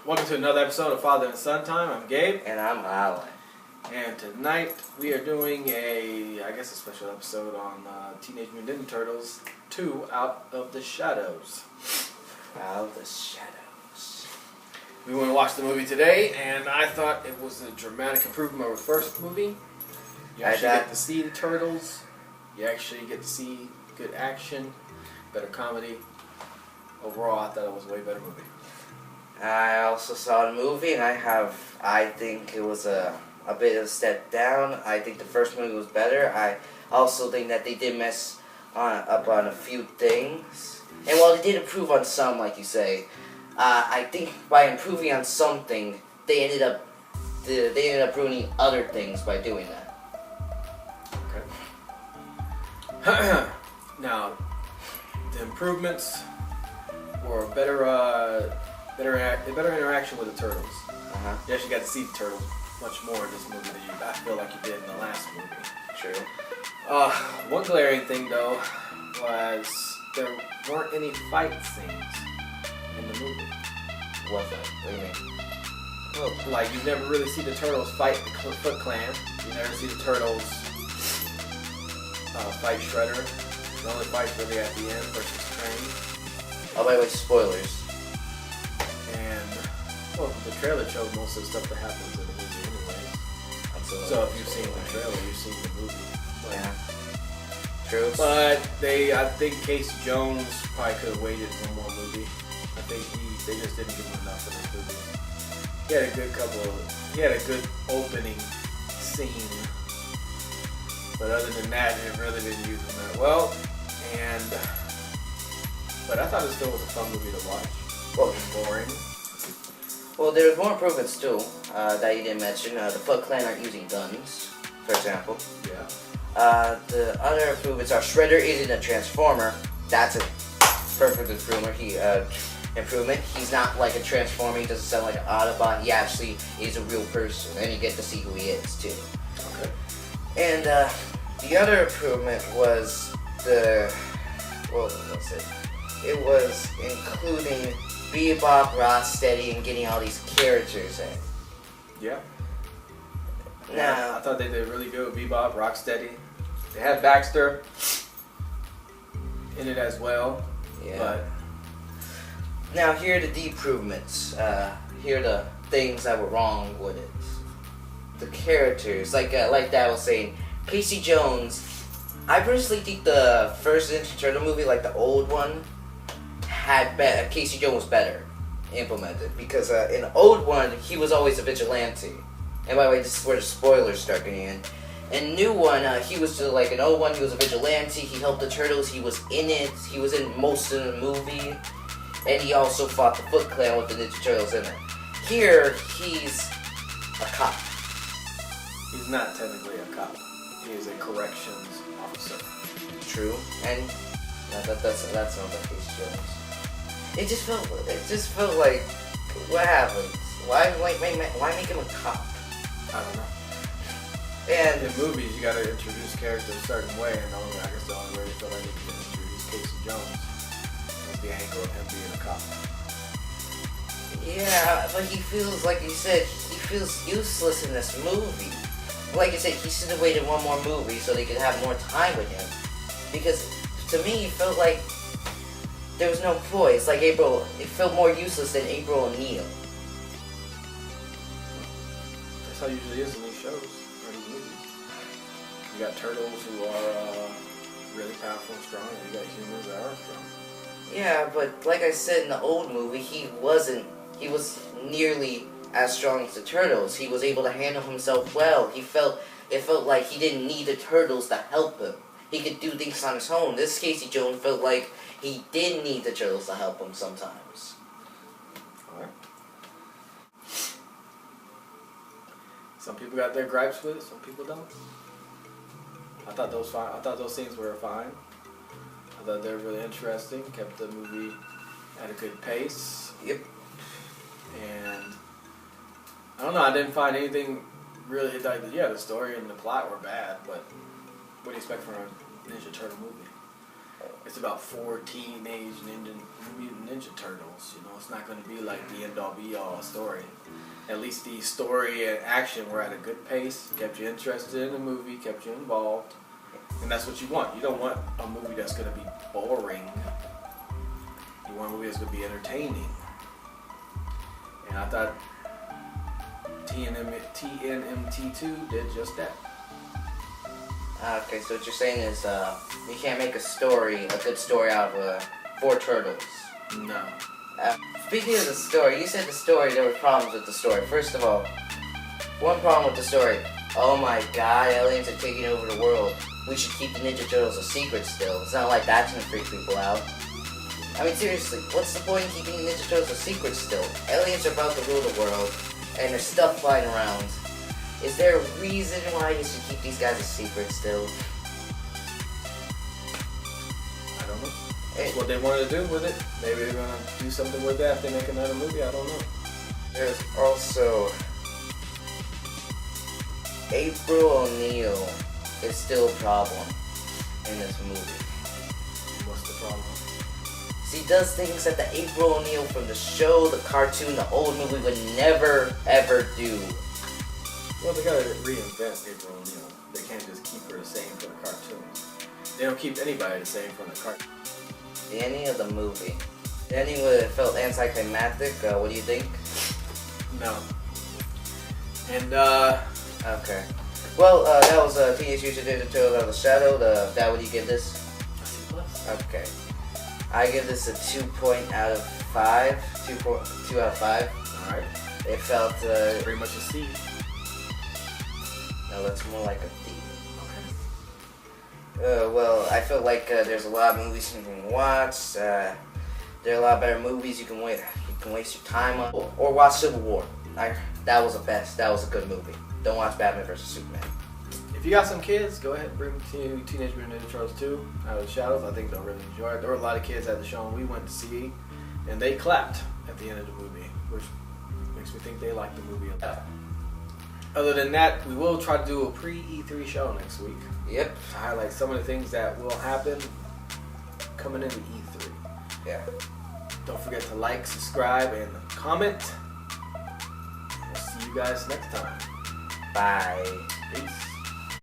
Welcome to another episode of Father and Son Time. I'm Gabe. And I'm Alan. And tonight we are doing a special episode on Teenage Mutant Ninja Turtles 2, Out of the Shadows. Out of the Shadows. We went to watch the movie today, and I thought it was a dramatic improvement over the first movie. You actually get to see the Turtles. You actually get to see good action, better comedy. Overall, I thought it was a way better movie. I also saw the movie, and I think it was a bit of a step down. I think the first movie was better. I also think that they did mess up on a few things. And while they did improve on some, like you say, I think by improving on something, they ended up ruining other things by doing that. Okay. Now, the improvements were better interaction with the Turtles. You actually got to see the Turtles much more in this movie than I feel like you did in the last movie. True. One glaring thing though was there weren't any fight scenes in the movie. What fight? What do you mean? Well, like you never really see the Turtles fight the Foot Clan. You never see the Turtles fight Shredder. The only fight's really at the end versus Train. Oh, by the way, spoilers. And, well, the trailer showed most of the stuff that happens in the movie anyways. So if you've seen the trailer, you've seen the movie. But, yeah. True. But I think Casey Jones probably could have waited one more movie. I think they just didn't give him enough in this movie. He had a good opening scene. But other than that, it really didn't use him that well. But I thought it still was a fun movie to watch. Well, boring. Well, there's more improvements too that you didn't mention. The Foot Clan aren't using guns, for example. Yeah. The other improvements are Shredder isn't a Transformer. That's a perfect improvement. He's not like a Transformer. He doesn't sound like an Autobot. He actually is a real person, and you get to see who he is too. Okay. And the other improvement was It was including Bebop, Rocksteady, and getting all these characters in. Yeah. Now, I thought they did really good with Bebop, Rocksteady. They had Baxter in it as well. Yeah. But now here are the improvements. Here are the things that were wrong with it. The characters, like Dad was saying, Casey Jones. I personally think the first Ninja Turtle movie, like the old one, had Casey Jones was better implemented because in the old one he was always a vigilante. And by the way, this is where the spoilers start getting in. In the new one, he was just like in old one. He was a vigilante. He helped the Turtles. He was in it. He was in most of the movie, and he also fought the Foot Clan with the Ninja Turtles in it. Here, he's a cop. he's not technically a cop. He is a corrections officer. True, and that's not about Casey Jones. It just felt like, what happened? Why make him a cop? I don't know. And in movies, you gotta introduce characters a certain way, and I guess the only way they feel like they can introduce Casey Jones is the angle of him being a cop. yeah, but he feels, like you said, he feels useless in this movie. Like I said, he should have waited one more movie so they could have more time with him. Because to me, it felt like there was no voice. Like April, it felt more useless than April O'Neil. That's how it usually is in these shows or these movies. You got turtles who are really powerful and strong, and you got humans that are strong. Yeah, but like I said in the old movie, he was nearly as strong as the Turtles. He was able to handle himself well. It felt like he didn't need the Turtles to help him. He could do things on his own. This Casey Jones felt like he did need the Turtles to help him sometimes. Alright. Some people got their gripes with it, some people don't. I thought those scenes were fine. I thought they were really interesting, kept the movie at a good pace. Yep. And I don't know, I didn't find anything really, like, the story and the plot were bad, but what do you expect from a Ninja Turtle movie? it's about 4 Teenage Mutant Ninja Turtles. You know, it's not going to be like the end-all be-all story. At least the story and action were at a good pace, kept you interested in the movie, kept you involved. And that's what you want. You don't want a movie that's going to be boring. You want a movie that's going to be entertaining. And I thought TNMT2 did just that. Okay, so what you're saying is you can't make a good story out of 4 turtles. No. Speaking of the story, you said the story, there were problems with the story. First of all, one problem with the story, oh my god, aliens are taking over the world. We should keep the Ninja Turtles a secret still. It's not like that's gonna freak people out. I mean, seriously, what's the point in keeping the Ninja Turtles a secret still? Aliens are about to rule the world, and there's stuff flying around. Is there a reason why you should keep these guys a secret still? I don't know. That's what they wanted to do with it. Maybe they're gonna do something with that if they make another movie. I don't know. There's also April O'Neil is still a problem in this movie. What's the problem? She does things that the April O'Neil from the show, the cartoon, the old movie would never ever do. Well, they gotta reinvent April O'Neil. They can't just keep her the same from the cartoons. They don't keep anybody the same from the cartoon. The ending of the movie. The ending would have felt anticlimactic. What do you think? No. And, Okay. Well, that was Teenage Mutant Ninja Turtles Out of the Shadow. Dad, what do you give this? Okay. I give this a 2 out of 5. 2 out of 5. Alright. It felt, pretty much a C. No, that's more like a D. Well, I feel like there's a lot of movies you can watch. There are a lot of better movies you can waste your time on. Or watch Civil War. That was the best. That was a good movie. Don't watch Batman vs. Superman. If you got some kids, go ahead and bring them to Teenage Mutant Ninja Turtles 2 Out of the Shadows. I think they'll really enjoy it. There were a lot of kids at the show we went to see, and they clapped at the end of the movie, which makes me think they liked the movie a lot. Other than that, we will try to do a pre-E3 show next week. Yep. To highlight some of the things that will happen coming into E3. Yeah. Don't forget to like, subscribe, and comment. We'll see you guys next time. Bye. Peace.